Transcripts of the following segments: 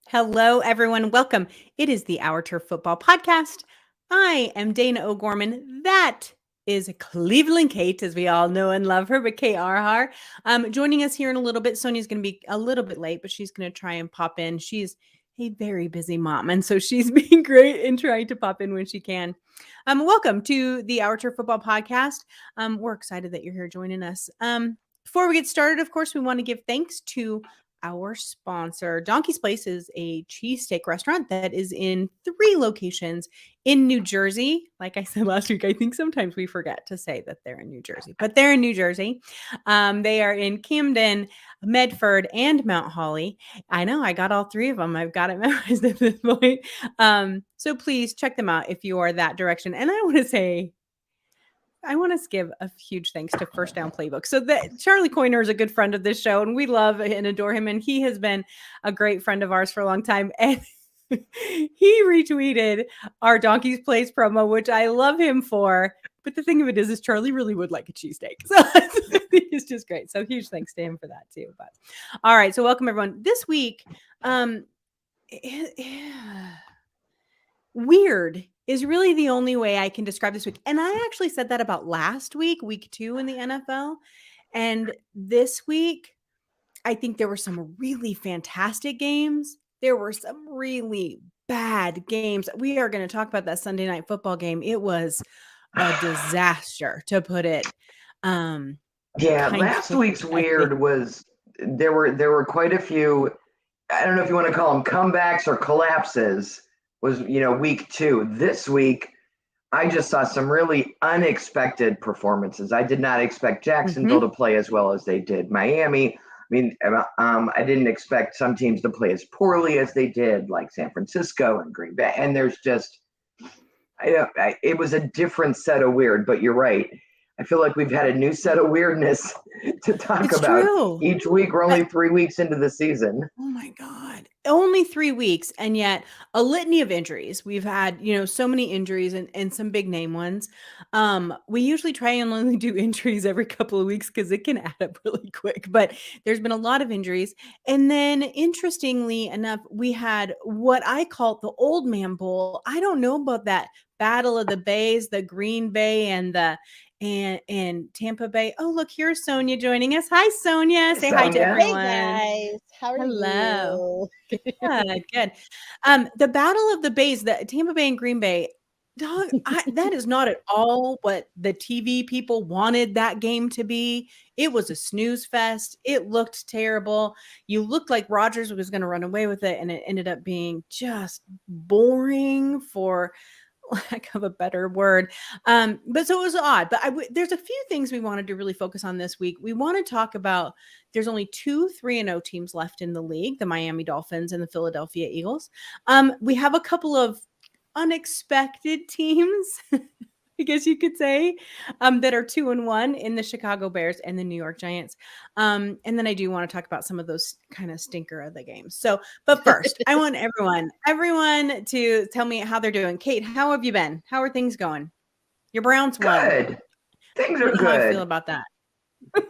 Hello, everyone. Welcome. It is the Our Turf Football Podcast. I am Dana O'Gorman. That is Cleveland Kate, as we all know and love her, but Kate Arhar. Joining us here in a little bit. Sonia's going to be a little bit late, but she's going to try and pop in. She's a very busy mom, and so she's being great in trying to pop in when she can. Welcome to the Our Turf Football Podcast. We're excited that you're here joining us. Before we get started, of course, we want to give thanks to our sponsor. Donkey's Place is a cheesesteak restaurant that is in 3 locations in New Jersey. Like I said last week, I think sometimes we forget to say that they're in New Jersey, but they're in New Jersey. They are in Camden, Medford, and Mount Holly. I know I got all 3 of them. I've got it memorized at this point. So please check them out if you are that direction. And I want to give a huge thanks to First Down Playbook. So Charlie Coiner is a good friend of this show, and we love and adore him. And he has been a great friend of ours for a long time. And he retweeted our Donkey's Place promo, which I love him for. But the thing of it is Charlie really would like a cheesesteak. So it's just great. So huge thanks to him for that too. But all right. So welcome everyone. This week, weird is really the only way I can describe this week. And I actually said that about last week, week 2 in the NFL. And this week, I think there were some really fantastic games. There were some really bad games. We are going to talk about that Sunday night football game. It was a disaster, to put it. Last week's weird was there were quite a few, I don't know if you want to call them comebacks or collapses. Was week 2. This week, I just saw some really unexpected performances. I did not expect Jacksonville to play as well as they did. Miami, I didn't expect some teams to play as poorly as they did, like San Francisco and Green Bay. And there's just, it was a different set of weird. But you're right. I feel like we've had a new set of weirdness to talk about each week. We're only 3 weeks into the season. Oh my God. Only 3 weeks. And yet a litany of injuries. We've had, so many injuries and some big name ones. We usually try and only do injuries every couple of weeks because it can add up really quick, but there's been a lot of injuries. And then interestingly enough, we had what I call the old man bowl. I don't know about that Battle of the Bays, the Green Bay and Tampa Bay. Oh, look, here's Sonia joining us. Hi, Sonia. Say hi to everyone. Hey, guys. How are you? Good. The Battle of the Bays, the Tampa Bay and Green Bay, that is not at all what the TV people wanted that game to be. It was a snooze fest. It looked terrible. You looked like Rodgers was going to run away with it, and it ended up being just boring for lack of a better word. But so it was odd, but there's a few things we wanted to really focus on this week. We want to talk about, there's only 2 3-0 teams left in the league, the Miami Dolphins and the Philadelphia Eagles. We have a couple of unexpected teams, I guess you could say, that are 2-1 in the Chicago Bears and the New York Giants. And then I do want to talk about some of those kind of stinker of the games. So, but first, I want everyone to tell me how they're doing. Kate, how have you been? How are things going? Your Browns won. Good. Things are good. How do you feel about that?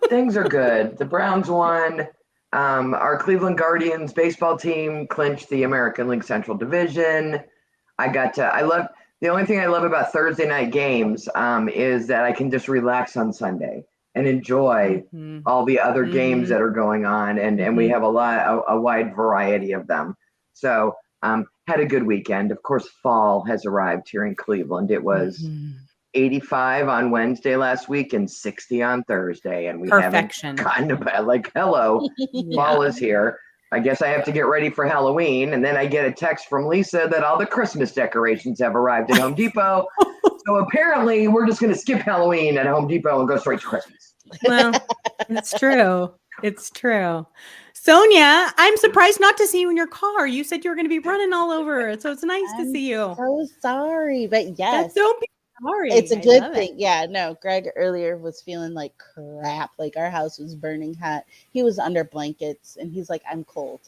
Things are good. The Browns won. Our Cleveland Guardians baseball team clinched the American League Central Division. The only thing I love about Thursday night games is that I can just relax on Sunday and enjoy all the other games that are going on. And we have a wide variety of them. So had a good weekend. Of course, fall has arrived here in Cleveland. It was 85 on Wednesday last week and 60 on Thursday. And we haven't gotten to bed. Like, hello, fall is here. I guess I have to get ready for Halloween. And then I get a text from Lisa that all the Christmas decorations have arrived at Home Depot. So apparently we're just going to skip Halloween at Home Depot and go straight to Christmas. Well, it's true. It's true. Sonia, I'm surprised not to see you in your car. You said you were going to be running all over. So it's nice to see you. So sorry, but yes. Don't be sorry. It's a good thing. Yeah, no, Greg earlier was feeling like crap. Like our house was burning hot. He was under blankets and he's like, I'm cold.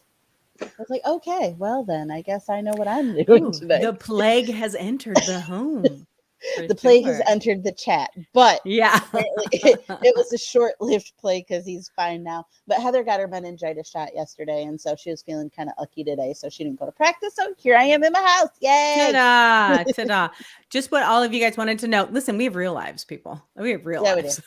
I was like, okay, well then I guess I know what I'm doing today. The plague has entered the home. The play has entered the chat, but yeah, apparently it was a short-lived play because he's fine now. But Heather got her meningitis shot yesterday, and so she was feeling kind of ucky today, so she didn't go to practice. So here I am in my house. Yay! Ta-da! Ta-da! Just what all of you guys wanted to know. Listen, we have real lives, people. We have real lives.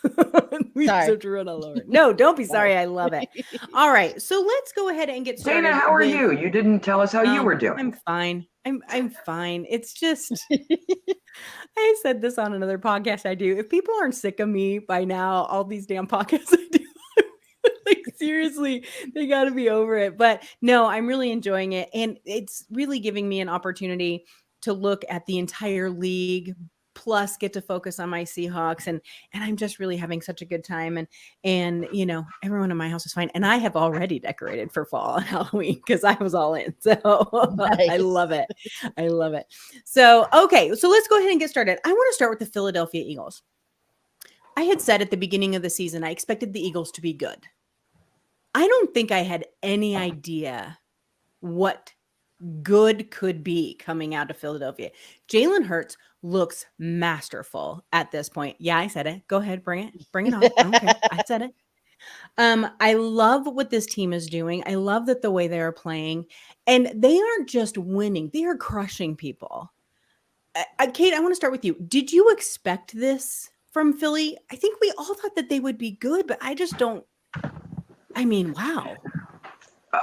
We just have to run all over. No, don't be sorry. I love it. All right, so let's go ahead and get started. Dana, how are you? You didn't tell us how you were doing. I'm fine. I'm fine. It's just I said this on another podcast I do. If people aren't sick of me by now, all these damn podcasts I do, like seriously, they got to be over it. But no, I'm really enjoying it. And it's really giving me an opportunity to look at the entire league, plus get to focus on my Seahawks. And I'm just really having such a good time. And you know, everyone in my house is fine. And I have already decorated for fall and Halloween because I was all in. So nice. I love it. I love it. So, okay. So let's go ahead and get started. I want to start with the Philadelphia Eagles. I had said at the beginning of the season, I expected the Eagles to be good. I don't think I had any idea what good could be coming out of Philadelphia. Jalen Hurts looks masterful at this point. Yeah, I said it. Go ahead, bring it on. Okay, I said it. I love what this team is doing. I love that the way they are playing, and they aren't just winning; they are crushing people. Kate, I want to start with you. Did you expect this from Philly? I think we all thought that they would be good, but I just don't. I mean, wow.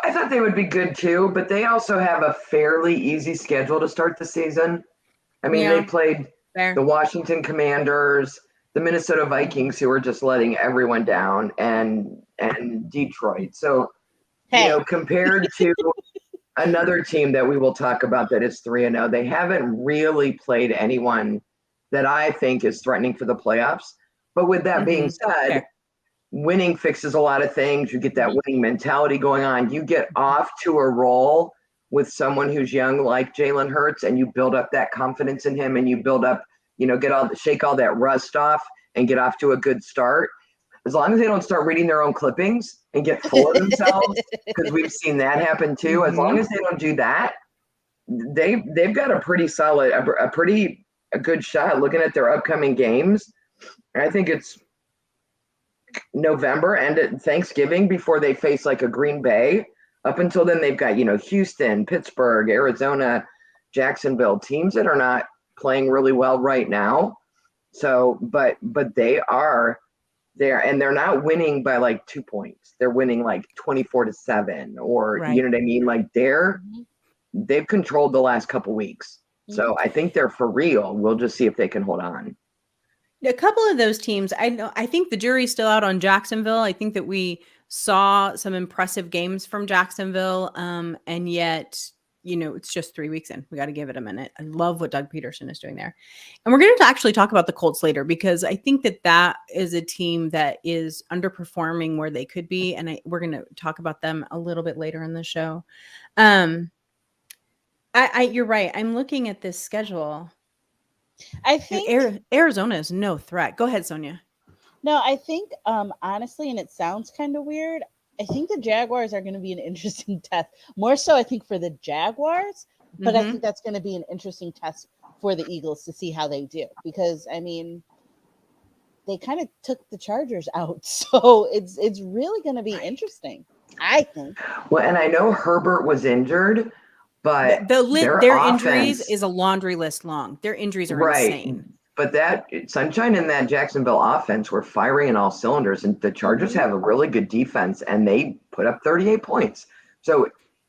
I thought they would be good too, but they also have a fairly easy schedule to start the season. I mean, they played the Washington Commanders, the Minnesota Vikings, who are just letting everyone down, and Detroit. So, you know, compared to another team that we will talk about that is 3-0, they haven't really played anyone that I think is threatening for the playoffs. But with that being said, winning fixes a lot of things. You get that winning mentality going on. You get off to a roll with someone who's young like Jalen Hurts, and you build up that confidence in him, and you build up, you know, shake all that rust off and get off to a good start. As long as they don't start reading their own clippings and get full of themselves, because we've seen that happen too. As long as they don't do that, they've got a pretty solid, a good shot looking at their upcoming games. And I think it's November and at Thanksgiving before they face like a Green Bay. Up until then, they've got, you know, Houston, Pittsburgh, Arizona, Jacksonville, teams that are not playing really well right now. So, but they are there, and they're not winning by like 2 points. They're winning like 24-7, or you know what I mean? Like they've controlled the last couple weeks. So I think they're for real. We'll just see if they can hold on. A couple of those teams, I think the jury's still out on Jacksonville. I think that we saw some impressive games from Jacksonville, and yet, you know, it's just 3 weeks in. We got to give it a minute. I love what Doug Peterson is doing there. And we're going to actually talk about the Colts later, because I think that is a team that is underperforming where they could be, and we're going to talk about them a little bit later in the show. You're right. I'm looking at this schedule. I think Arizona is no threat. Go ahead, Sonia. No, I think honestly, and it sounds kind of weird, I think the Jaguars are going to be an interesting test. More so, I think, for the Jaguars, but I think that's going to be an interesting test for the Eagles to see how they do. Because, I mean, they kind of took the Chargers out. So it's really going to be interesting, I think. Well, and I know Herbert was injured, but their injuries is a laundry list long. Their injuries are insane. But that Sunshine and that Jacksonville offense were firing in all cylinders, and the Chargers have a really good defense, and they put up 38 points. So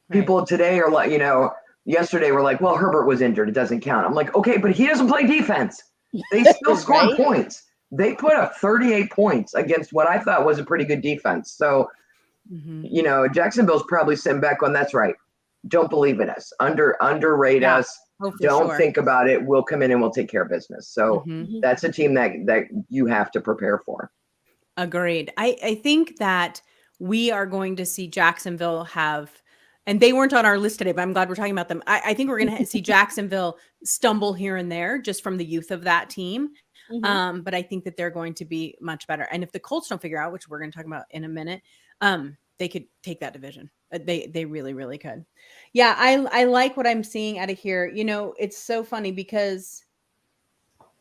people today are like, you know, yesterday were like, well, Herbert was injured, it doesn't count. I'm like, okay, but he doesn't play defense. They still scored points. They put up 38 points against what I thought was a pretty good defense. So, you know, Jacksonville's probably sitting back on, that's right. Don't believe in us. Underrate us. Don't think about it. We'll come in and we'll take care of business. So that's a team that you have to prepare for. Agreed. I think that we are going to see Jacksonville have, and they weren't on our list today, but I'm glad we're talking about them. I think we're going to see Jacksonville stumble here and there just from the youth of that team. But I think that they're going to be much better. And if the Colts don't figure out, which we're going to talk about in a minute, they could take that division. They really, really could. Yeah, I like what I'm seeing out of here. You know, it's so funny because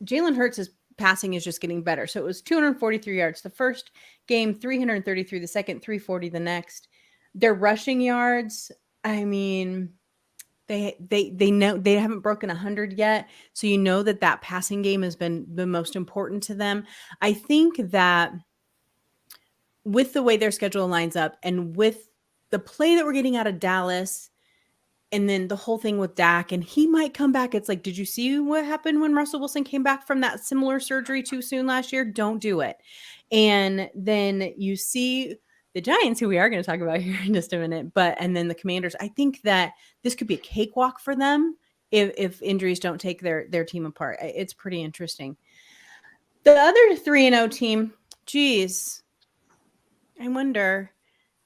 Jalen Hurts' passing is just getting better. So it was 243 yards the first game, 333 the second, 340 the next. Their rushing yards, I mean, they know they haven't broken 100 yet. So you know that passing game has been the most important to them. I think that with the way their schedule lines up and with the play that we're getting out of Dallas, and then the whole thing with Dak, and he might come back. It's like, did you see what happened when Russell Wilson came back from that similar surgery too soon last year? Don't do it. And then you see the Giants, who we are going to talk about here in just a minute, and then the Commanders. I think that this could be a cakewalk for them if injuries don't take their team apart. It's pretty interesting. The other 3-0 team, geez, I wonder,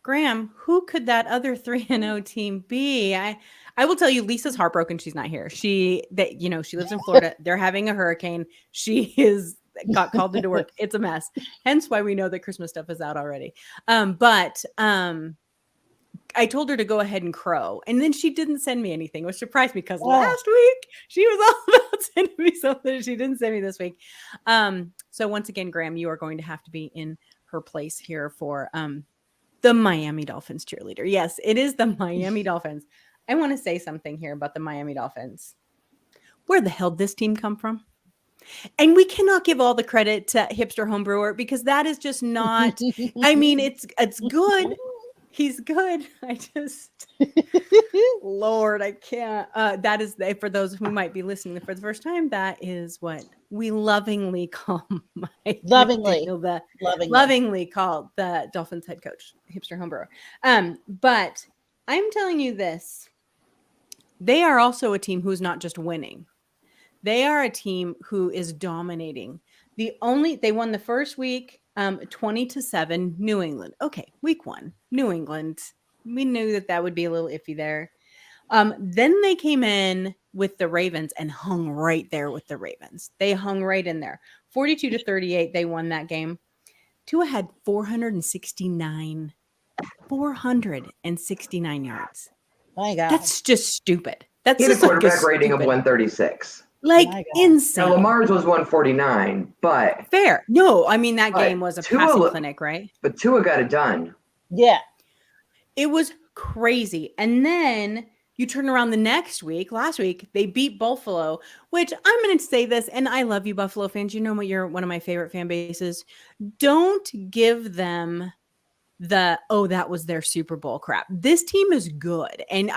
Graham, who could that other 3-0 team be? I will tell you, Lisa's heartbroken she's not here. She lives in Florida. They're having a hurricane. She got called into work. It's a mess. Hence why we know that Christmas stuff is out already. But I told her to go ahead and crow. And then she didn't send me anything, which surprised me because last week she was all about sending me something. She didn't send me this week. So once again, Graham, you are going to have to be in her place here for the Miami Dolphins cheerleader. Yes, it is the Miami Dolphins. I want to say something here about the Miami Dolphins. Where the hell did this team come from? And we cannot give all the credit to Hipster Homebrewer because that is just not, I mean, it's good. He's good. I just, Lord, I can't. That is, for those who might be listening for the first time, that is what we lovingly call lovingly call the Dolphins head coach, Hipster Homebrewer. But I'm telling you this, they are also a team who's not just winning. They are a team who is dominating. They won the first week 20-7, New England. Okay, week 1, New England. We knew that would be a little iffy there. Then they came in with the Ravens and hung right there with the Ravens. They hung right in there. 42-38, they won that game. Tua had 469 yards. My God. That's just stupid. That's he had a just quarterback rating of 136. Insane. Now, Lamar's was 149, but fair. No, I mean that game was a passing clinic, right? But Tua got it done. Yeah. It was crazy. And then you turn around the next week, last week, they beat Buffalo, which I'm going to say this, and I love you, Buffalo fans. You know what? You're one of my favorite fan bases. Don't give them that was their Super Bowl crap. This team is good. And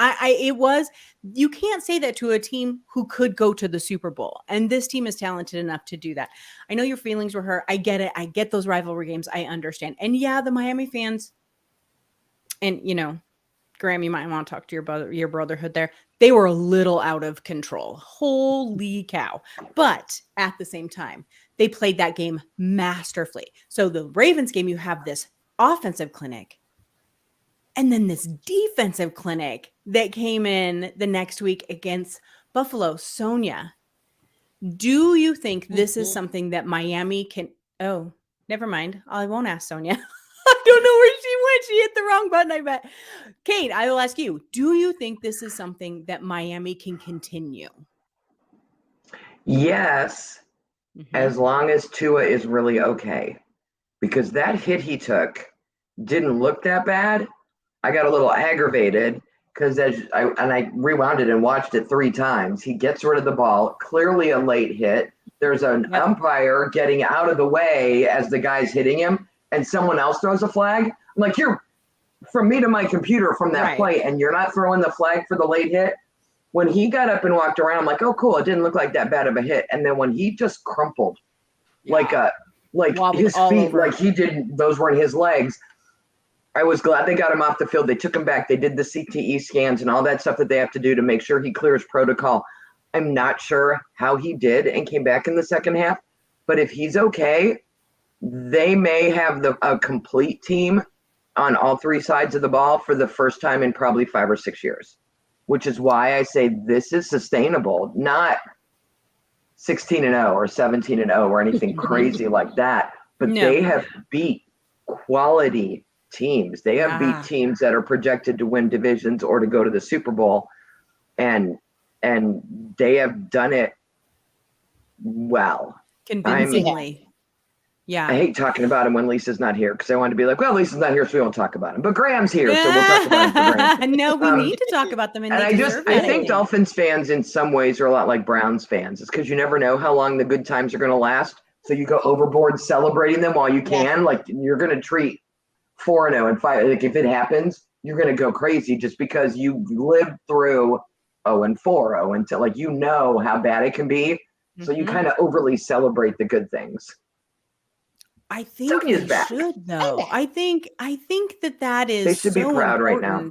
you can't say that to a team who could go to the Super Bowl. And this team is talented enough to do that. I know your feelings were hurt. I get it. I get those rivalry games. I understand. And yeah, the Miami fans, and Graham, you might want to talk to your brotherhood there. They were a little out of control. Holy cow. But at the same time, they played that game masterfully. So the Ravens game, you have this offensive clinic and then this defensive clinic that came in the next week against Buffalo. Sonia, do you think this is something that Miami can? Oh, never mind. I won't ask Sonia. I don't know where she went. She hit the wrong button, I bet. Kate, I will ask you, do you think this is something that Miami can continue? Yes, as long as Tua is really okay. Because that hit he took didn't look that bad. I got a little aggravated because I rewound it and watched it 3 times. He gets rid of the ball, clearly a late hit. There's an umpire getting out of the way as the guy's hitting him, and someone else throws a flag. I'm like, you're from me to my computer from that play, and you're not throwing the flag for the late hit. When he got up and walked around, I'm like, oh, cool. It didn't look like that bad of a hit. And then when he just crumpled like his feet, like he didn't, those weren't his legs. I was glad they got him off the field. They took him back. They did the CTE scans and all that stuff that they have to do to make sure he clears protocol. I'm not sure how he did and came back in the second half, but if he's okay, they may have a complete team on all 3 sides of the ball for the first time in probably 5 or 6 years, which is why I say this is sustainable, not 16-0 or 17-0 or anything crazy like that. But they have beat quality teams. They have beat teams that are projected to win divisions or to go to the Super Bowl. And they have done it well. Convincingly. Yeah. I hate talking about him when Lisa's not here because I want to be like, well, Lisa's not here, so we won't talk about him. But Graham's here, so we'll talk about him for Graham. No, we need to talk about them. And I think Dolphins fans in some ways are a lot like Browns fans. It's because you never know how long the good times are going to last. So you go overboard celebrating them while you can. Like you're going to treat 4-0 and 5. Like if it happens, you're going to go crazy just because you lived through 0-4, until like you know how bad it can be. So you kind of overly celebrate the good things. I think they should, though. I think that is they should so be proud important. Right now.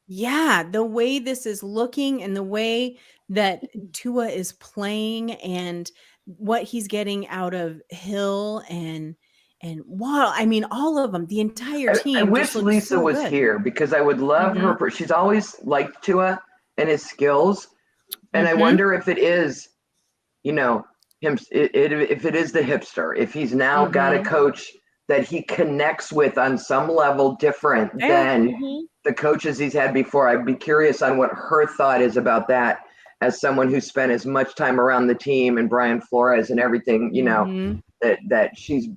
Yeah, the way this is looking and the way that Tua is playing and what he's getting out of Hill and Waddle. I mean, all of them, the entire team. I wish Lisa was here because I would love her. She's always liked Tua and his skills, and I wonder if it is, him. If it is the hipster, if he's now got a coach that he connects with on some level different than the coaches he's had before. I'd be curious on what her thought is about that as someone who spent as much time around the team and Brian Flores and everything, that she's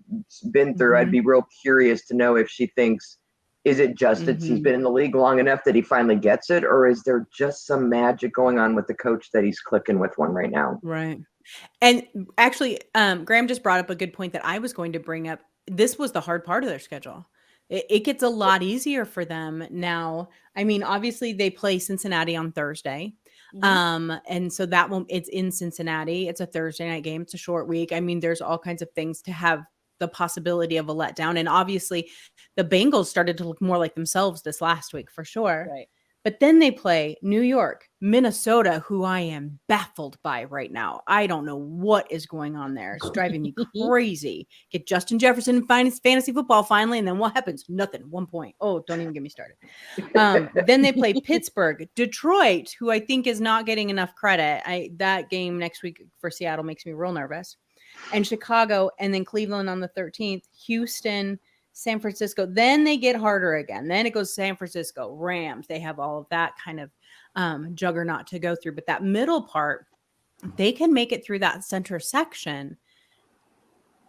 been through. I'd be real curious to know if she thinks, is it just that he's been in the league long enough that he finally gets it, or is there just some magic going on with the coach that he's clicking with one right now? Right. And actually, Graham just brought up a good point that I was going to bring up. This was the hard part of their schedule. It gets a lot easier for them now. I mean, obviously they play Cincinnati on Thursday. And so it's in Cincinnati. It's a Thursday night game. It's a short week. I mean, there's all kinds of things to have the possibility of a letdown. And obviously the Bengals started to look more like themselves this last week for sure. Right. But then they play New York, Minnesota, who I am baffled by right now. I don't know what is going on there. It's driving me crazy. Get Justin Jefferson in fantasy football finally, and then what happens? Nothing. 1 point. Oh, don't even get me started. Then they play Pittsburgh, Detroit, who I think is not getting enough credit. That game next week for Seattle makes me real nervous. And Chicago, and then Cleveland on the 13th, Houston, San Francisco. Then they get harder again. Then it goes San Francisco, Rams. They have all of that kind of juggernaut to go through. But that middle part, they can make it through that center section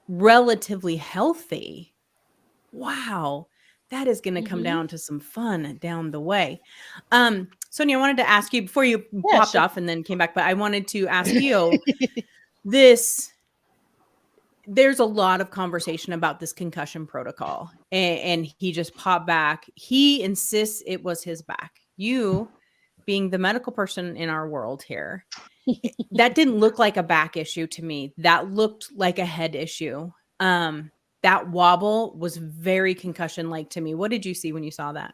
relatively healthy. Wow. That is going to come down to some fun down the way. Sonia, I wanted to ask you before you popped off and then came back, but I wanted to ask you there's a lot of conversation about this concussion protocol, and he just popped back. He insists it was his back. You, being the medical person in our world here, that didn't look like a back issue to me. That looked like a head issue. That wobble was very concussion-like to me. What did you see when you saw that?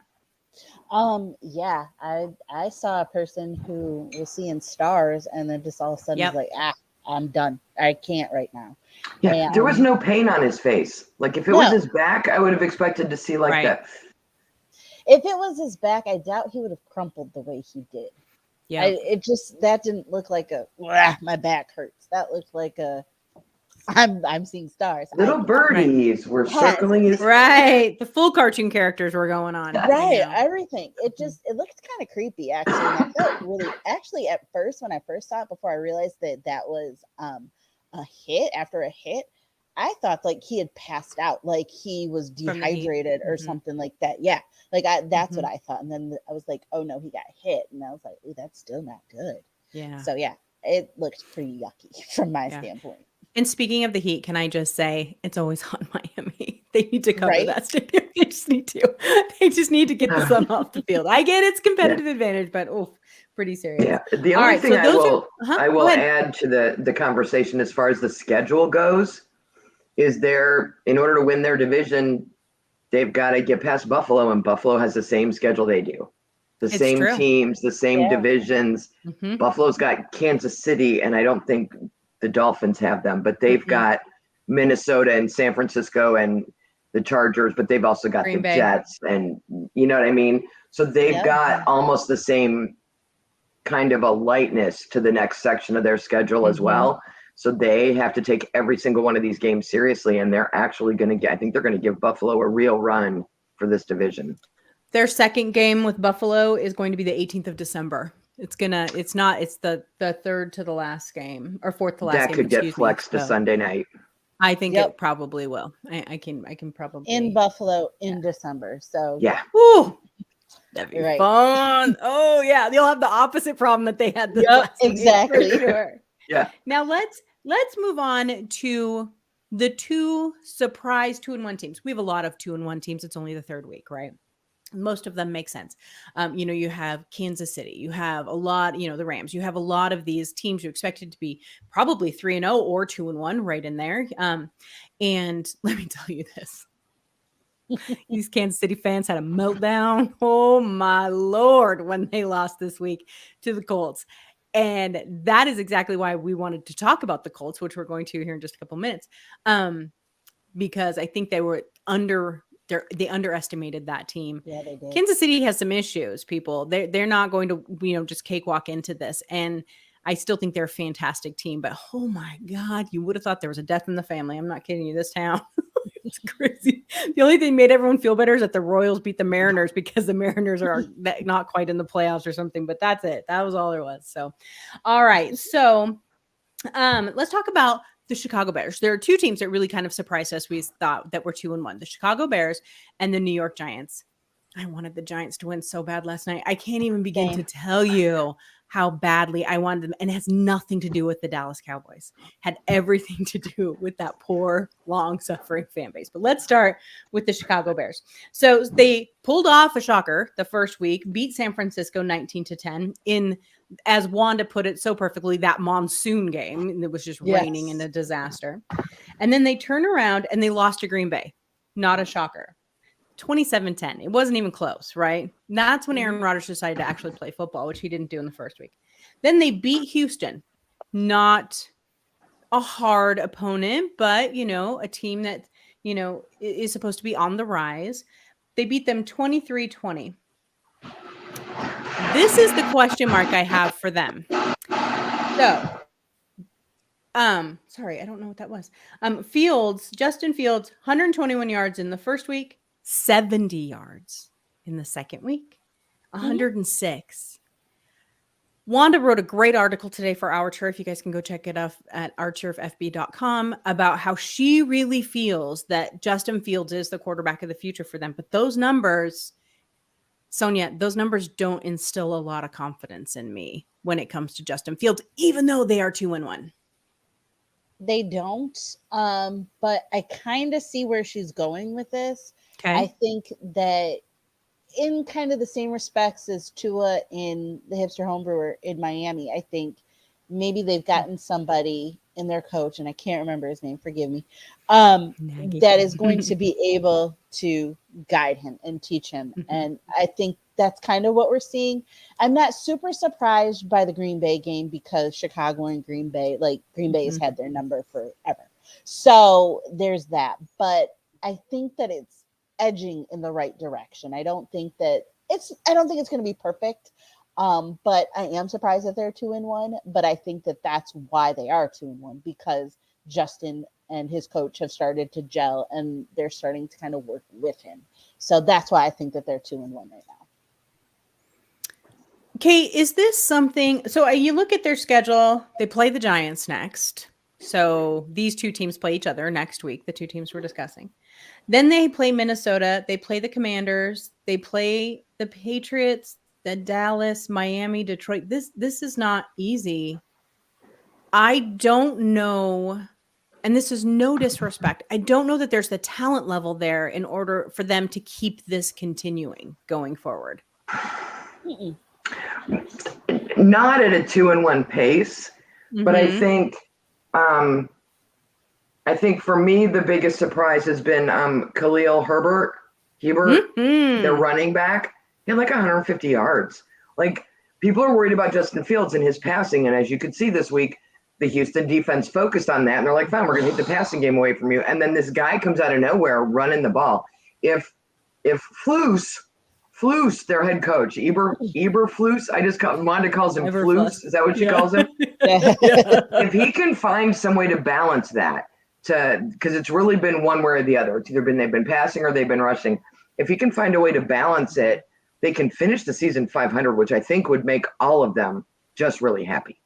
Yeah, I saw a person who was seeing stars, and then just all of a sudden was like, I'm done. I can't right now. Yeah, there was no pain on his face. Like if it was his back, I would have expected to see that. If it was his back, I doubt he would have crumpled the way he did. Yeah, that didn't look like my back hurts. That looked like I'm seeing stars. Little birdies were circling his right. The full cartoon characters were going on. Right, everything. It looked kind of creepy actually. And I felt really actually at first when I first saw it, before I realized that was a hit after a hit, I thought like he had passed out, like he was dehydrated or something like that. Yeah, like that's what I thought. And then I was like, oh no, he got hit, and I was like, oh, that's still not good. Yeah. So yeah, it looked pretty yucky from my standpoint. And speaking of the heat, can I just say it's always hot in Miami. They need to cover that stadium. They just need to. They just need to get the sun off the field. I get it's competitive advantage, but pretty serious. Yeah. The only thing I will add to the conversation as far as the schedule goes is in order to win their division, they've got to get past Buffalo, and Buffalo has the same schedule they do. It's same true. Teams, the same divisions. Buffalo's got Kansas City, and I don't think the Dolphins have them, but they've got Minnesota and San Francisco and the Chargers, but they've also got the Jets, and you know what I mean? So they've got almost the same kind of a lightness to the next section of their schedule as well. So they have to take every single one of these games seriously, and they're actually I think they're going to give Buffalo a real run for this division. Their second game with Buffalo is going to be the 18th of December. It's the third to the last game or fourth to last That game. could get flexed to Sunday night. I think it probably will. I can probably in Buffalo in December. So yeah. Ooh, that'd be fun. Oh yeah, you'll have the opposite problem that they had this last exactly. week for sure. Yeah. Now let's move on to the two surprise 2-1 teams. We have a lot of 2-1 teams. It's only the third week, right? Most of them make sense. You have Kansas City, you have a lot, the Rams, you have a lot of these teams you expected to be probably 3-0 or 2-1 right in there. And let me tell you this. These Kansas City fans had a meltdown. Oh my Lord, when they lost this week to the Colts. And that is exactly why we wanted to talk about the Colts, which we're going to here in just a couple minutes. Because I think they underestimated that team. Yeah, they did. Kansas City has some issues, people. They're not going to, just cakewalk into this. And I still think they're a fantastic team, but oh my God, you would have thought there was a death in the family. I'm not kidding you. This town, it's crazy. The only thing that made everyone feel better is that the Royals beat the Mariners because the Mariners are not quite in the playoffs or something, but that's it. That was all there was. So, all right. So, let's talk about the Chicago Bears. There are two teams that really kind of surprised us. We thought that were 2-1, the Chicago Bears and the New York Giants. I wanted the Giants to win so bad last night. I can't even begin to tell you how badly I wanted them. And it has nothing to do with the Dallas Cowboys. Had everything to do with that poor, long-suffering fan base. But let's start with the Chicago Bears. So they pulled off a shocker the first week, beat San Francisco 19-10 in, as Wanda put it so perfectly, that monsoon game. It was just raining and a disaster. And then they turn around and they lost to Green Bay. Not a shocker. 27-10. It wasn't even close, right? That's when Aaron Rodgers decided to actually play football, which he didn't do in the first week. Then they beat Houston. Not a hard opponent, but, a team that, is supposed to be on the rise. They beat them 23-20. This is the question mark I have for them. So, sorry, I don't know what that was. Justin Fields, 121 yards in the first week, 70 yards in the second week, 106. Wanda wrote a great article today for Our Turf. You guys can go check it out at ourturffb.com about how she really feels that Justin Fields is the quarterback of the future for them. But those numbers, Sonia, those numbers don't instill a lot of confidence in me when it comes to Justin Fields, even though they are 2-1. They don't. But I kind of see where she's going with this. Okay. I think that in kind of the same respects as Tua in the Hipster Homebrewer in Miami, I think maybe they've gotten somebody in their coach, and I can't remember his name, forgive me, that is going to be able to guide him and teach him. And I think that's kind of what we're seeing. I'm not super surprised by the Green Bay game because Chicago and Green Bay has had their number forever. So there's that. But I think that it's edging in the right direction. I don't think it's going to be perfect. But I am surprised that they're 2-1, but I think that that's why they are 2-1, because Justin and his coach have started to gel and they're starting to kind of work with him. So that's why I think that they're 2-1 right now. Okay. Is this something, so you look at their schedule, they play the Giants next. So these two teams play each other next week, the two teams we're discussing. Then they play Minnesota, they play the Commanders, they play the Patriots, the Dallas, Miami, Detroit. This is not easy. I don't know, and this is no disrespect, I don't know that there's the talent level there in order for them to keep this continuing going forward. Not at a 2-1 pace, but I think for me the biggest surprise has been Khalil Herbert, their running back. He had like 150 yards. Like, people are worried about Justin Fields and his passing, and as you could see this week, the Houston defense focused on that, and they're like, fine, we're going to take the passing game away from you. And then this guy comes out of nowhere running the ball. If Flus, their head coach, Eberflus, Wanda calls him Flus. Is that what she calls him? If he can find some way to balance that, because it's really been one way or the other. It's either been they've been passing or they've been rushing. If he can find a way to balance it, they can finish the season 500, which I think would make all of them just really happy.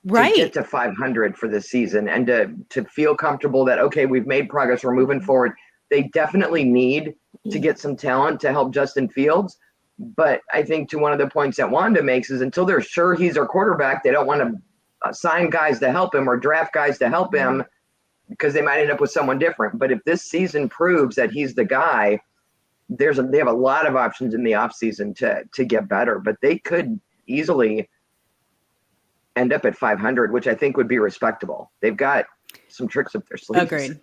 Right. To get to 500 for this season and to feel comfortable that, okay, we've made progress, we're moving forward. They definitely need to get some talent to help Justin Fields. But I think to one of the points that Wanda makes is until they're sure he's our quarterback, they don't want to sign guys to help him or draft guys to help him because they might end up with someone different. But if this season proves that he's the guy, they have a lot of options in the offseason to get better. But they could easily end up at 500, which I think would be respectable. They've got some tricks up their sleeves. Agreed.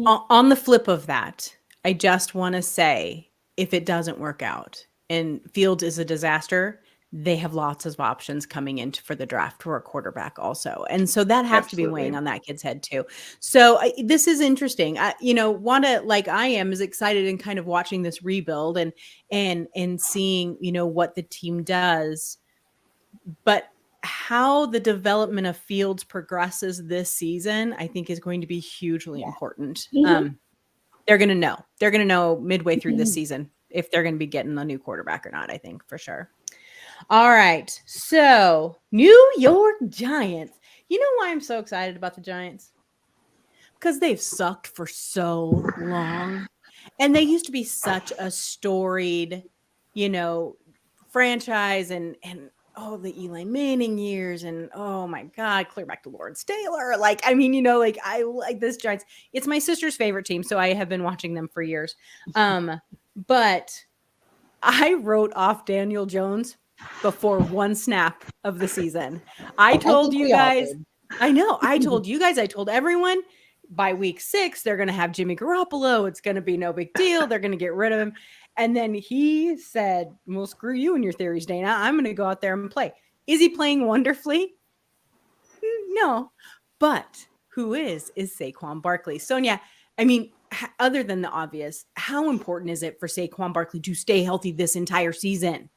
On the flip of that, I just want to say, if it doesn't work out and Fields is a disaster, they have lots of options coming in for the draft for a quarterback also. And so that has to be weighing on that kid's head too. So this is interesting. Wanda, like I am, is excited and kind of watching this rebuild and seeing, what the team does. But how the development of Fields progresses this season, I think is going to be hugely important. They're going to know. They're going to know midway through this season if they're going to be getting a new quarterback or not, I think, for sure. All right. So, New York Giants. You know why I'm so excited about the Giants? Because they've sucked for so long. And they used to be such a storied, franchise and the Eli Manning years and oh my God, clear back to Lawrence Taylor. I like this Giants. It's my sister's favorite team, so I have been watching them for years. But I wrote off Daniel Jones before one snap of the season. I told you guys, I told everyone by week 6, they're going to have Jimmy Garoppolo. It's going to be no big deal. They're going to get rid of him. And then he said, well, screw you and your theories, Dana. I'm going to go out there and play. Is he playing wonderfully? No. But who is Saquon Barkley. Sonia, other than the obvious, how important is it for Saquon Barkley to stay healthy this entire season?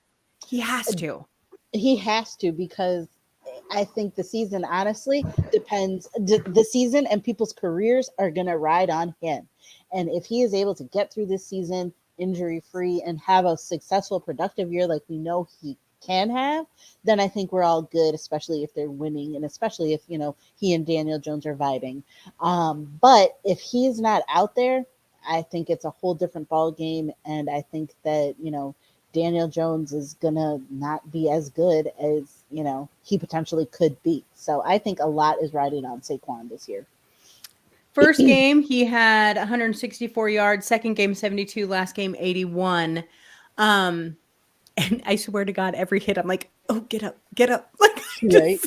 He has to. He has to, because I think the season honestly depends. The season and people's careers are going to ride on him. And if he is able to get through this season injury-free and have a successful, productive year like we know he can have, then I think we're all good, especially if they're winning and especially if, he and Daniel Jones are vibing. But if he's not out there, I think it's a whole different ball game. And I think that, Daniel Jones is going to not be as good as, he potentially could be. So I think a lot is riding on Saquon this year. First game, he had 164 yards. Second game, 72. Last game, 81. And I swear to God, every hit, I'm like, oh, get up. Like, right.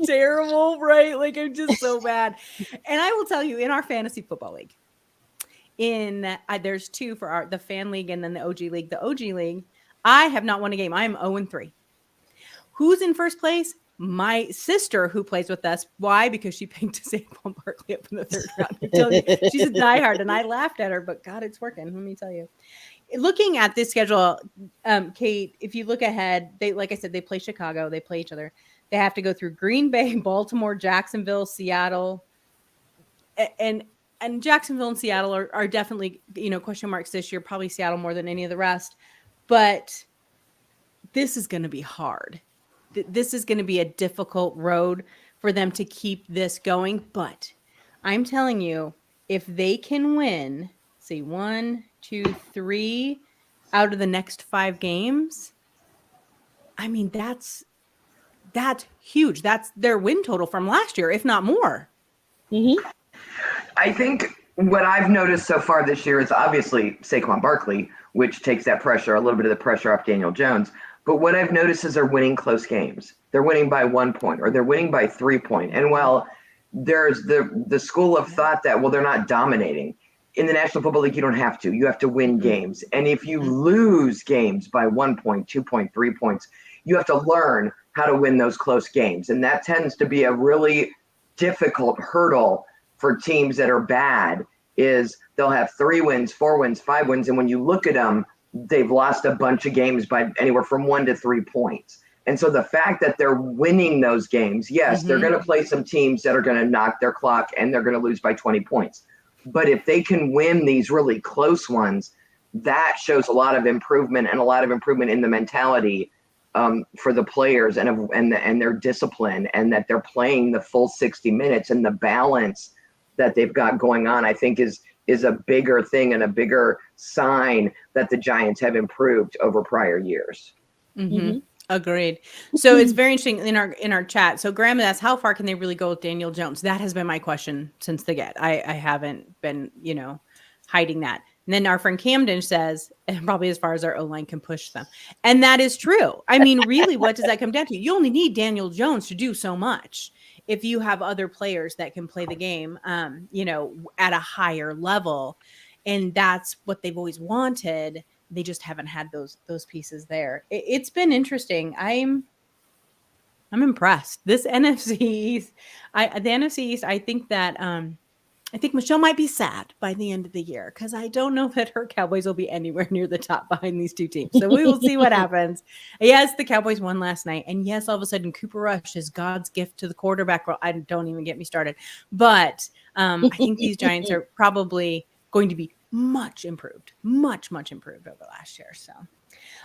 Terrible, right? Like, I'm just so bad. And I will tell you, in our fantasy football league, there's 2 for the fan league and then the OG league. The OG league, I have not won a game. I am 0-3. Who's in first place? My sister, who plays with us. Why? Because she picked Saquon Barkley up in the 3rd round. I'm telling you, she's a diehard, and I laughed at her, but God, it's working. Let me tell you. Looking at this schedule, Kate, if you look ahead, like I said, they play Chicago. They play each other. They have to go through Green Bay, Baltimore, Jacksonville, Seattle, and Jacksonville and Seattle are definitely question marks this year. Probably Seattle more than any of the rest, but this is going to be hard. This is going to be a difficult road for them to keep this going. But I'm telling you, if they can win, say 1, 2, 3 out of the next 5 games, that's huge. That's their win total from last year, if not more. Mm-hmm. I think what I've noticed so far this year is obviously Saquon Barkley, which takes that pressure, a little bit of the pressure off Daniel Jones. But what I've noticed is they're winning close games. They're winning by 1 point or they're winning by 3 points. And while there's the school of thought that, well, they're not dominating. In the National Football League, you don't have to. You have to win games. And if you lose games by 1 point, 2 point, 3 points, you have to learn how to win those close games. And that tends to be a really difficult hurdle for teams that are bad, is they'll have 3 wins, 4 wins, 5 wins. And when you look at them, they've lost a bunch of games by anywhere from 1 to 3 points. And so the fact that they're winning those games, yes, they're going to play some teams that are going to knock their clock and they're going to lose by 20 points. But if they can win these really close ones, that shows a lot of improvement and a lot of improvement in the mentality for the players and their discipline, and that they're playing the full 60 minutes, and the balance that they've got going on, I think is a bigger thing and a bigger sign that the Giants have improved over prior years. Mm-hmm. Agreed. So it's very interesting in our chat. So Graham asks, how far can they really go with Daniel Jones? That has been my question since the get. I haven't been, hiding that. And then our friend Camden says, probably as far as our O-line can push them. And that is true. I mean, really, what does that come down to? You only need Daniel Jones to do so much. If you have other players that can play the game, at a higher level, and that's what they've always wanted. They just haven't had those pieces there. It's been interesting. I'm impressed. This NFC East, the NFC East, I think that I think Michelle might be sad by the end of the year, because I don't know that her Cowboys will be anywhere near the top behind these two teams. So we will see what happens. Yes, the Cowboys won last night. And yes, all of a sudden, Cooper Rush is God's gift to the quarterback. Well, don't even get me started. But I think these Giants are probably going to be much improved over last year. So,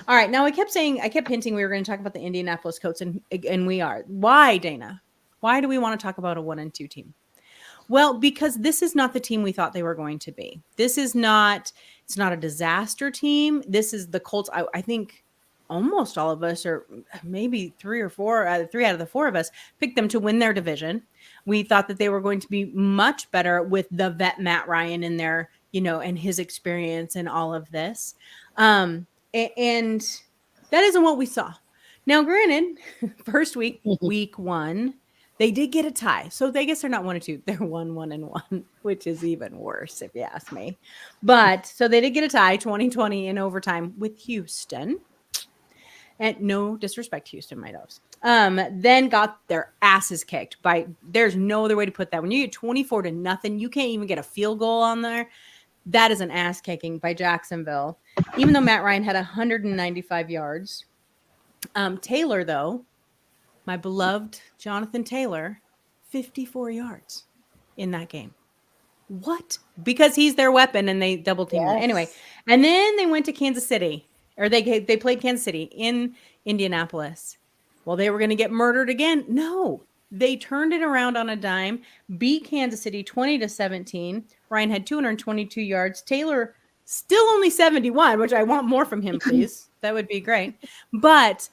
all right. Now I kept hinting we were going to talk about the Indianapolis Colts, and we are. Why, Dana? Why do we want to talk about a 1-2 team? Well, because this is not the team we thought they were going to be. It's not a disaster team. This is the Colts. I think almost all of us, or maybe three out of the four of us, picked them to win their division. We thought that they were going to be much better with the vet Matt Ryan in there, and his experience and all of this. And that isn't what we saw. Now, granted, first week 1, they did get a tie. So I guess they're not 1-2. They're 1-1, which is even worse if you ask me. But so they did get a tie, 2020 in overtime with Houston. And no disrespect, Houston, my doves. Then got their asses kicked there's no other way to put that. When you get 24-0, you can't even get a field goal on there. That is an ass kicking by Jacksonville. Even though Matt Ryan had 195 yards. Taylor, though, my beloved Jonathan Taylor, 54 yards in that game. What? Because he's their weapon and they double team him. Anyway, and then they went to Kansas City, or they played Kansas City in Indianapolis. Well, they were going to get murdered again. No, they turned it around on a dime, beat Kansas City 20-17. Ryan had 222 yards. Taylor still only 71, which I want more from him, please. That would be great. But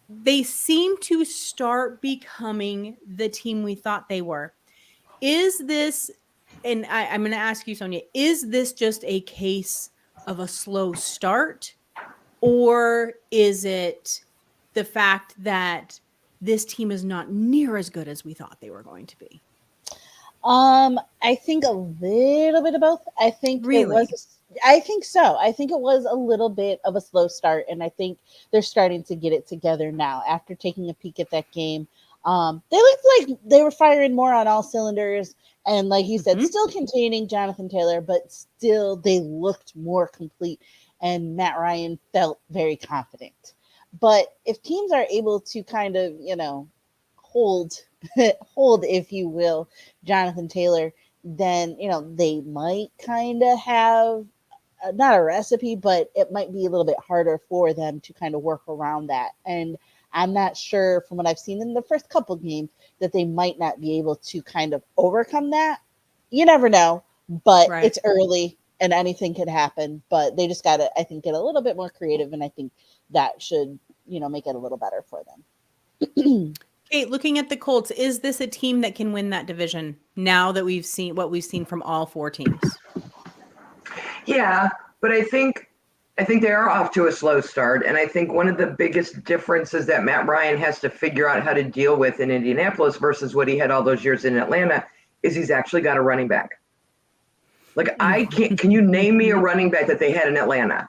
they seem to start becoming the team we thought they were. Is this, and I'm going to ask you, Sonia, is this just a case of a slow start, or is it the fact that this team is not near as good as we thought they were going to be? I think a little bit of both. I think I think so. I think it was a little bit of a slow start, and I think they're starting to get it together now. After taking a peek at that game, they looked like they were firing more on all cylinders, and like you said, still containing Jonathan Taylor, but still they looked more complete, and Matt Ryan felt very confident. But if teams are able to kind of, hold, if you will, Jonathan Taylor, then, they might kind of have not a recipe, but it might be a little bit harder for them to kind of work around that. And I'm not sure from what I've seen in the first couple games that they might not be able to kind of overcome that. You never know, but It's early and anything could happen, but they just got to, I think, get a little bit more creative. And I think that should, make it a little better for them. Kate, looking at the Colts, is this a team that can win that division now that we've seen what we've seen from all four teams? Yeah, but I think they are off to a slow start. And I think one of the biggest differences that Matt Ryan has to figure out how to deal with in Indianapolis versus what he had all those years in Atlanta is he's actually got a running back. Like, can you name me a running back that they had in Atlanta?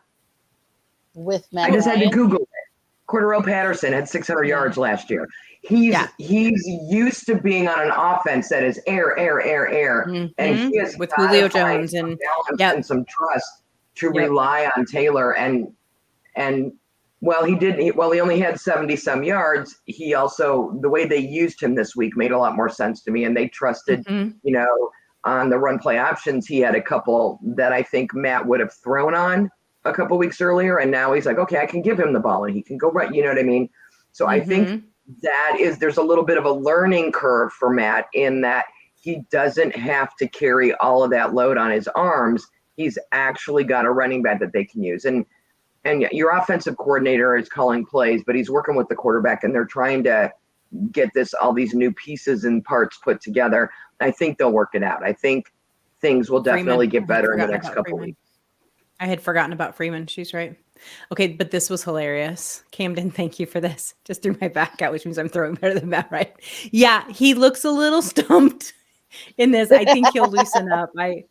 With Matt I just Ryan? had to Google it. Cordarrelle Patterson had 600 yards last year. He's used to being on an offense that is air, and he has with Julio Jones and some trust to rely on Taylor. And while he only had 70 some yards, he also, the way they used him this week made a lot more sense to me. And they trusted, on the run play options. He had a couple that I think Matt would have thrown on. a couple weeks earlier, and now he's like, okay, I can give him the ball and he can go right. You know what I mean? So I think there's a little bit of a learning curve for Matt in that he doesn't have to carry all of that load on his arms. He's actually got a running back that they can use. And your offensive coordinator is calling plays, but he's working with the quarterback, and they're trying to get all these new pieces and parts put together. I think they'll work it out. I think things will definitely get better in the next couple weeks. I had forgotten about Freeman. She's right. Okay, but this was hilarious. Camden, thank you for this. Just threw my back out, which means I'm throwing better than Matt, right? Yeah, he looks a little stumped in this. I think he'll loosen up. I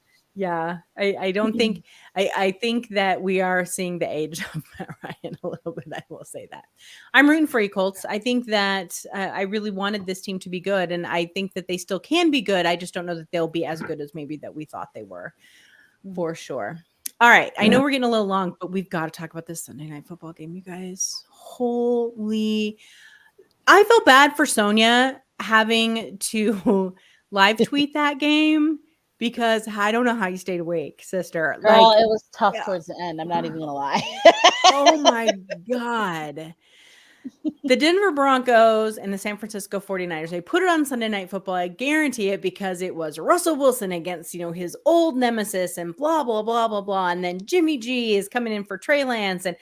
don't think I think that we are seeing the age of Matt Ryan a little bit. I will say that. I'm rooting for you, Colts. I think that I really wanted this team to be good, and I think that they still can be good. I just don't know that they'll be as good as maybe that we thought they were, for sure. All right. I know we're getting a little long, but we've got to talk about this Sunday night football game, you guys. Holy. I felt bad for Sonia having to live tweet that game because I don't know how you stayed awake, sister. Girl, it was tough towards the end. I'm not even going to lie. Oh, my God. The Denver Broncos and the San Francisco 49ers, they put it on Sunday Night Football. I guarantee it because it was Russell Wilson against, his old nemesis and blah, blah, blah, blah, blah. And then Jimmy G is coming in for Trey Lance and,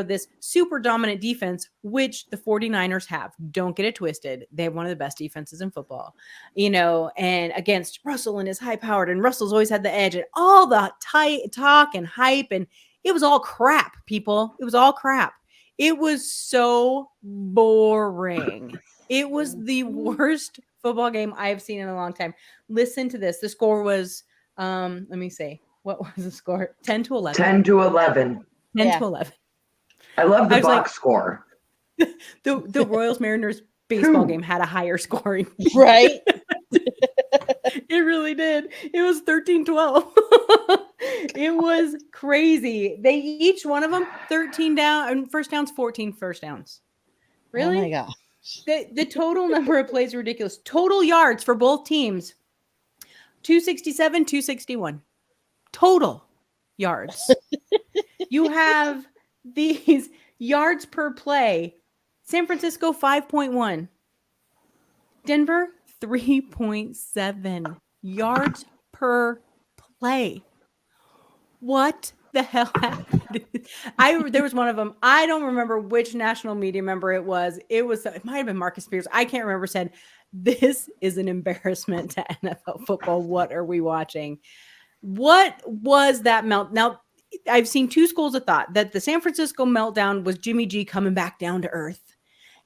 this super dominant defense, which the 49ers have. Don't get it twisted. They have one of the best defenses in football, and against Russell and his high powered, and Russell's always had the edge and all the tight talk and hype. And it was all crap, people. It was all crap. It was so boring. It was the worst football game I've seen in a long time. Listen to this. The score was, let me see. What was the score? 10-11. 10-11. 10-11. I love the box score. The Royals Mariners baseball game had a higher scoring. Right? It really did. It was 13-12. It was crazy. They each one of them 13 down and first downs, 14 first downs. Really? Oh my gosh. The total number of plays are ridiculous. Total yards for both teams 267, 261. Total yards. You have these yards per play. San Francisco 5.1. Denver 3.7 yards per play. What the hell happened? There was one of them. I don't remember which national media member it was. It might have been Marcus Spears. I can't remember. Said, this is an embarrassment to NFL football. What are we watching? What was that melt? Now, I've seen two schools of thought that the San Francisco meltdown was Jimmy G coming back down to earth,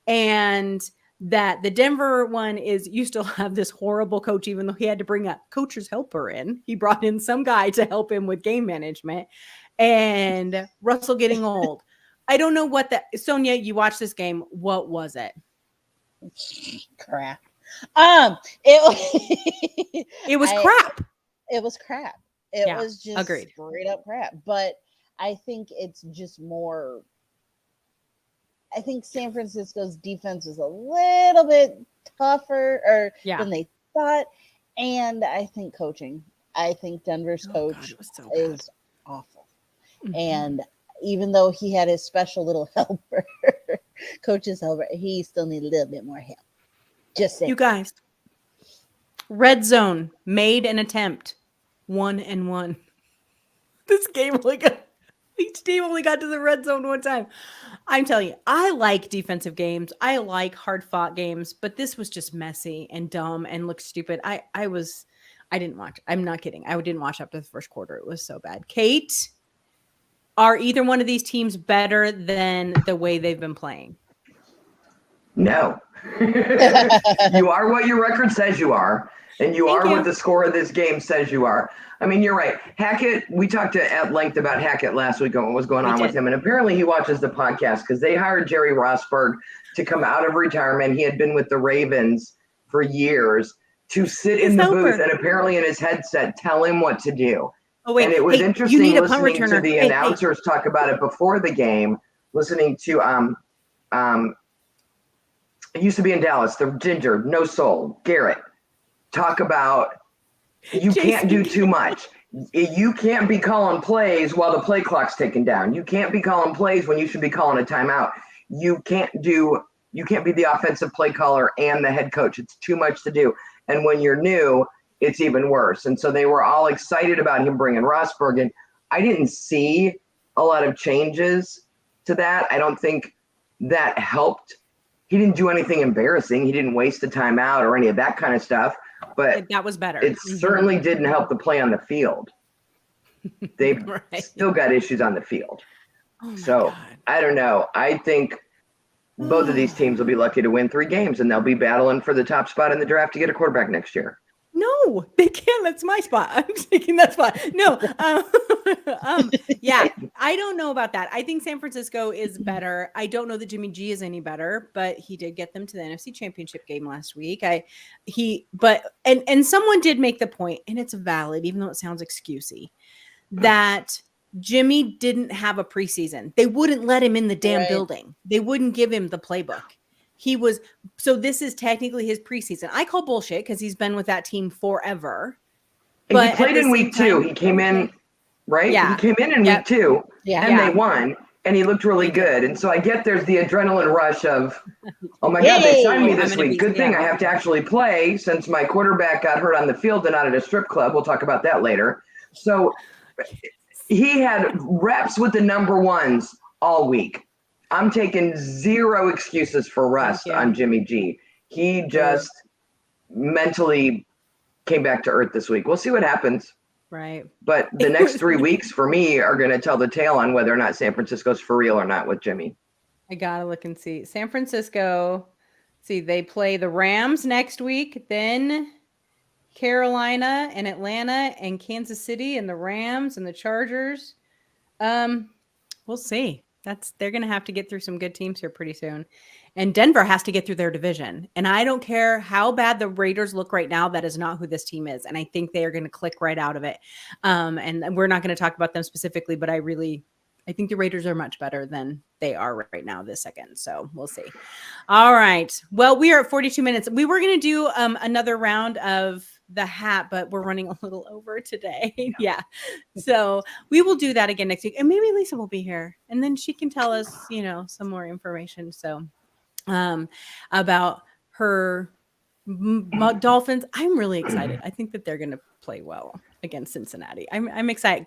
and that the Denver one is you still have this horrible coach, even though he had to bring a coach's helper in. He brought in some guy to help him with game management, and Russell getting old. I don't know what that. Sonia, you watched this game. What was it? Crap. It was crap. It was crap. It was just agreed. Straight up crap. But I think it's just more. I think San Francisco's defense was a little bit tougher than they thought. And I think coaching. I think Denver's coach is awful. Mm-hmm. And even though he had his special little helper, coach's helper, he still needed a little bit more help. Just saying. You guys, red zone made an attempt. 1-1. This game each team only got to the red zone one time. I'm telling you, I like defensive games. I like hard-fought games, but this was just messy and dumb and looked stupid. I didn't watch. I'm not kidding. I didn't watch up to the first quarter. It was so bad. Kate, are either one of these teams better than the way they've been playing? No. You are what your record says you are. And you are what the score of this game says you are. I mean, you're right. Hackett, we talked at length about Hackett last week and what was going on with him. And apparently he watches the podcast because they hired Jerry Rosberg to come out of retirement. He had been with the Ravens for years to sit in the booth and apparently in his headset tell him what to do. Oh, wait. And it was interesting listening to the announcers talk about it before the game, listening to it used to be in Dallas, the ginger, no soul, Garrett. Talk about you can't do too much. You can't be calling plays while the play clock's ticking down. You can't be calling plays when you should be calling a timeout. You can't be the offensive play caller and the head coach. It's too much to do. And when you're new, it's even worse. And so they were all excited about him bringing Rosberg in. I didn't see a lot of changes to that. I don't think that helped. He didn't do anything embarrassing. He didn't waste a timeout or any of that kind of stuff. But that was better. It certainly didn't help the play on the field. They've still got issues on the field. Oh so God. I don't know. I think both of these teams will be lucky to win 3 games, and they'll be battling for the top spot in the draft to get a quarterback next year. No, they can't. That's my spot. I'm taking that spot. No. Yeah, I don't know about that. I think San Francisco is better. I don't know that Jimmy G is any better, but he did get them to the NFC Championship game last week. And someone did make the point, and it's valid, even though it sounds excusey, that Jimmy didn't have a preseason. They wouldn't let him in the damn building. They wouldn't give him the playbook. So this is technically his preseason. I call bullshit because he's been with that team forever. But he played in week 2. He came in, right? Yeah. He came in week 2, and they won, and he looked really good. And so I get there's the adrenaline rush of, oh my God, they signed me this week. Good thing I have to actually play since my quarterback got hurt on the field and not at a strip club. We'll talk about that later. So he had reps with the number ones all week. I'm taking 0 excuses for rust on Jimmy G. He just mentally came back to earth this week. We'll see what happens. Right. But the next 3 weeks for me are going to tell the tale on whether or not San Francisco's for real or not with Jimmy. I got to look and see. San Francisco, they play the Rams next week, then Carolina and Atlanta and Kansas City and the Rams and the Chargers. We'll see. They're going to have to get through some good teams here pretty soon. And Denver has to get through their division. And I don't care how bad the Raiders look right now. That is not who this team is. And I think they are going to click right out of it. And we're not going to talk about them specifically, but I think the Raiders are much better than they are right now this second. So we'll see. All right. Well, we are at 42 minutes. We were going to do another round of the hat, but we're running a little over today. Yeah. So we will do that again next week. And maybe Lisa will be here and then she can tell us, some more information. So about her Dolphins. I'm really excited. I think that they're going to play well against Cincinnati. I'm excited.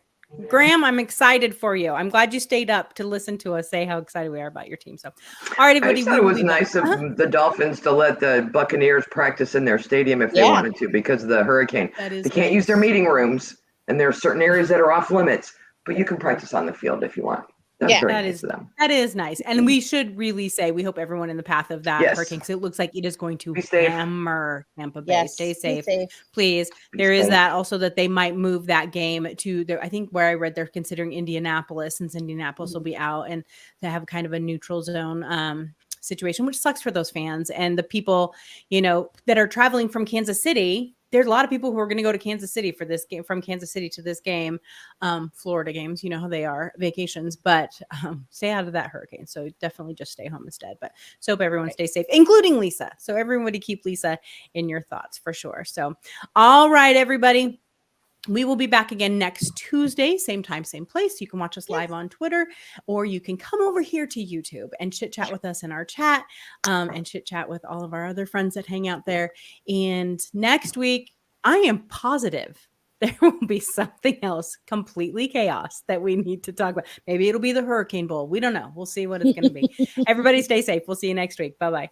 Graham, I'm excited for you. I'm glad you stayed up to listen to us say how excited we are about your team. So, all right, everybody. I thought it was nice of the Dolphins to let the Buccaneers practice in their stadium if they wanted to because of the hurricane. They can't use their meeting rooms, and there are certain areas that are off limits, but you can practice on the field if you want. That is nice. And we should really say we hope everyone in the path of that hurricane, because it looks like it is going to hammer Tampa Bay. Yes, Stay safe. Please. There is that also that they might move that game to I think where I read they're considering Indianapolis, since Indianapolis will be out, and to have kind of a neutral zone situation, which sucks for those fans and the people, that are traveling from Kansas City. There's a lot of people who are going to go to Kansas City for this game, from Kansas City to this game, Florida games, you know how they are, vacations, but stay out of that hurricane. So definitely just stay home instead. But so hope everyone stays safe, including Lisa. So everybody keep Lisa in your thoughts for sure. So, all right, everybody. We will be back again next Tuesday, same time, same place. You can watch us live on Twitter, or you can come over here to YouTube and chit chat with us in our chat, and chit chat with all of our other friends that hang out there. And next week, I am positive there will be something else completely chaos that we need to talk about. Maybe it'll be the Hurricane Bowl. We don't know. We'll see what it's going to be. Everybody stay safe. We'll see you next week. Bye-bye.